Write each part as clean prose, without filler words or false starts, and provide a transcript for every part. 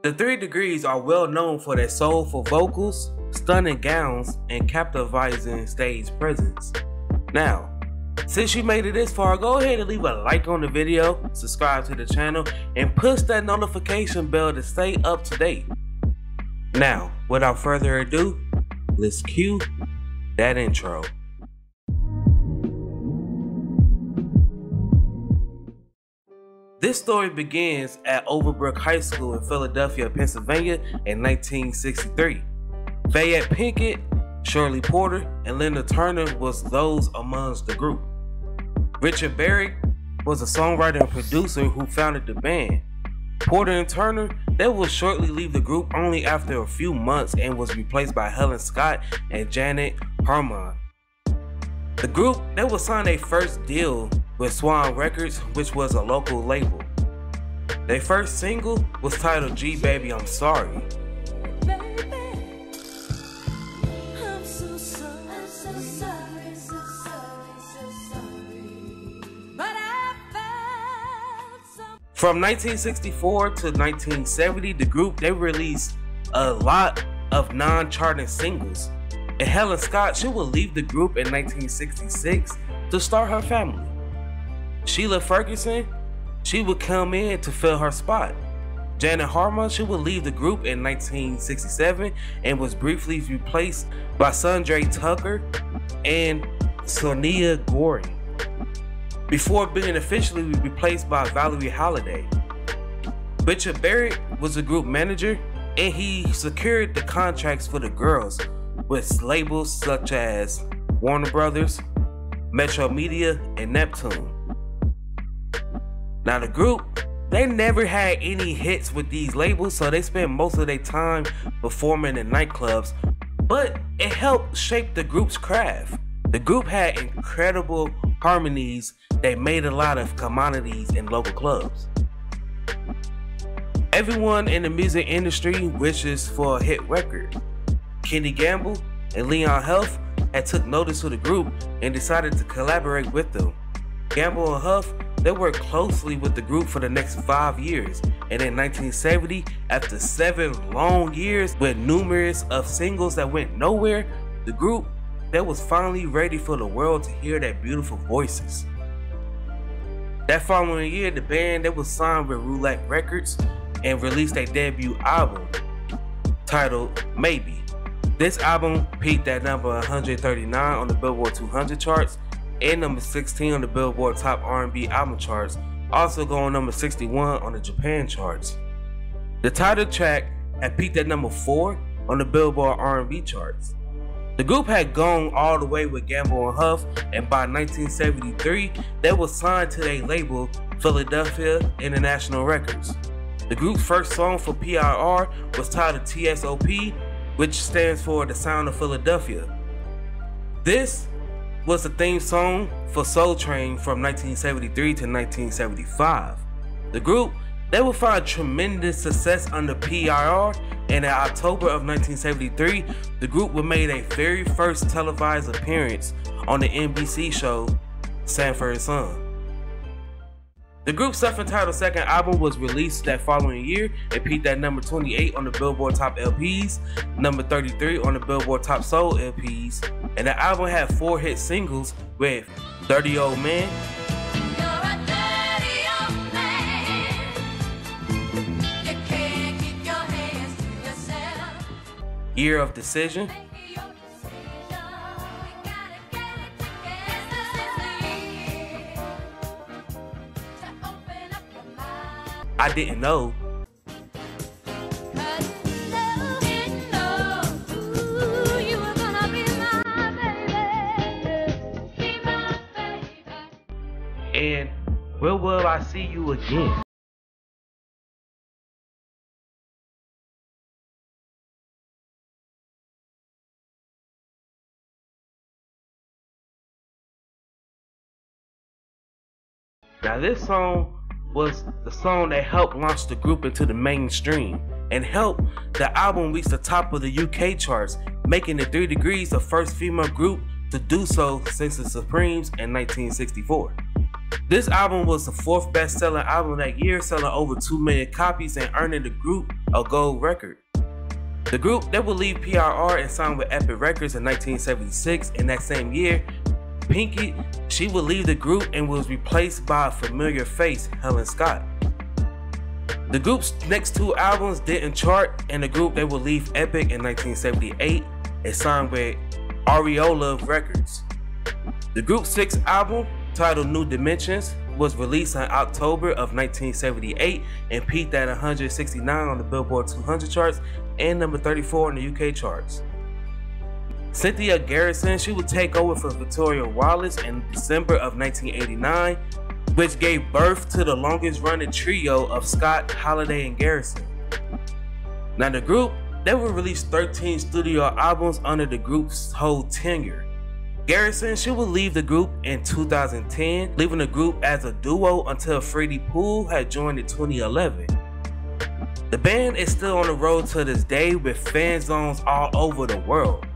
The 3 Degrees are well known for their soulful vocals, stunning gowns, and captivating stage presence. Now, since you made it this far, go ahead and leave a like on the video, subscribe to the channel, and push that notification bell to stay up to date. Now, without further ado, let's cue that intro. This story begins at Overbrook High School in Philadelphia, Pennsylvania in 1963. Fayette Pinkett, Shirley Porter, and Linda Turner was those amongst the group. Richard Barrett was a songwriter and producer who founded the band. Porter and Turner, they would shortly leave the group only after a few months and was replaced by Helen Scott and Janet Harmon. The group, they would sign their first deal with Swan Records, which was a local label. Their first single was titled G Baby I'm Sorry. From 1964 to 1970, the group, they released a lot of non-charting singles. And Helen Scott, she would leave the group in 1966 to start her family. Sheila Ferguson, she would come in to fill her spot. Janet Harmon, she would leave the group in 1967 and was briefly replaced by Sundre Tucker and Sonia Goring, before being officially replaced by Valerie Holiday. Richard Barrett was the group manager, and he secured the contracts for the girls with labels such as Warner Brothers, Metro Media, and Neptune. Now the group, they never had any hits with these labels, so they spent most of their time performing in nightclubs, but it helped shape the group's craft. The group had incredible harmonies that made a lot of commodities in local clubs. Everyone in the music industry wishes for a hit record. Kenny Gamble and Leon Huff had took notice of the group and decided to collaborate with them. Gamble and Huff, they worked closely with the group for the next 5 years, and in 1970, after 7 long years with numerous of singles that went nowhere, the group, they was finally ready for the world to hear their beautiful voices. That following year, the band, they was signed with Roulette Records and released their debut album titled Maybe. This album peaked at number 139 on the Billboard 200 charts and number 16 on the Billboard Top R&B Album charts, also going number 61 on the Japan charts. The title track had peaked at number 4 on the Billboard R&B charts. The group had gone all the way with Gamble and Huff, and by 1973, they were signed to their label, Philadelphia International Records. The group's first song for PIR was titled TSOP, which stands for The Sound of Philadelphia. This was the theme song for Soul Train from 1973 to 1975. The group, they would find tremendous success under PIR, and in October of 1973, the group would make their very first televised appearance on the NBC show Sanford Son. The group's self-entitled second album was released that following year. It peaked at number 28 on the Billboard Top LPs, number 33 on the Billboard Top Soul LPs, and the album had 4 hit singles with Dirty Old Man, Year of Decision, I Didn't Know, and Where Will I See You Again? Now this song was the song that helped launch the group into the mainstream and helped the album reach the top of the UK charts, making the 3 Degrees the first female group to do so since the Supremes in 1964. This album was the 4th best-selling album that year, selling over 2 million copies and earning the group a gold record. The group, they would leave PIR and sign with Epic Records in 1976. In that same year, Pinky, she would leave the group and was replaced by a familiar face, Helen Scott. The group's next 2 albums didn't chart, and the group, they would leave Epic in 1978 and sign with Aureola Records. The group's 6th album, titled New Dimensions, was released in October of 1978 and peaked at 169 on the Billboard 200 charts and number 34 on the UK charts. Cynthia Garrison, she would take over for Victoria Wallace in December of 1989, which gave birth to the longest running trio of Scott, Holiday, and Garrison. Now the group, they would release 13 studio albums under the group's whole tenure. Garrison, she would leave the group in 2010, leaving the group as a duo until Freddie Poole had joined in 2011. The band is still on the road to this day with fan zones all over the world.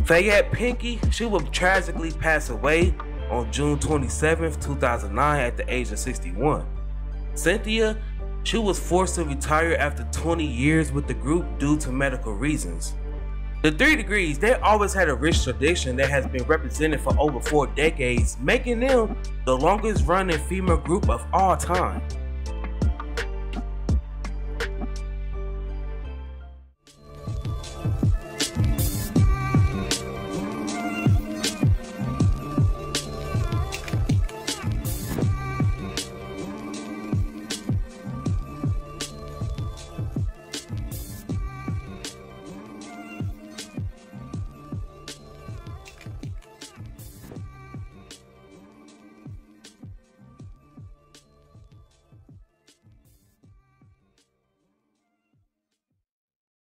Fayette Pinky, she would tragically pass away on June 27, 2009 at the age of 61. Cynthia, she was forced to retire after 20 years with the group due to medical reasons. The 3 Degrees, they always had a rich tradition that has been represented for over 4 decades, making them the longest running female group of all time.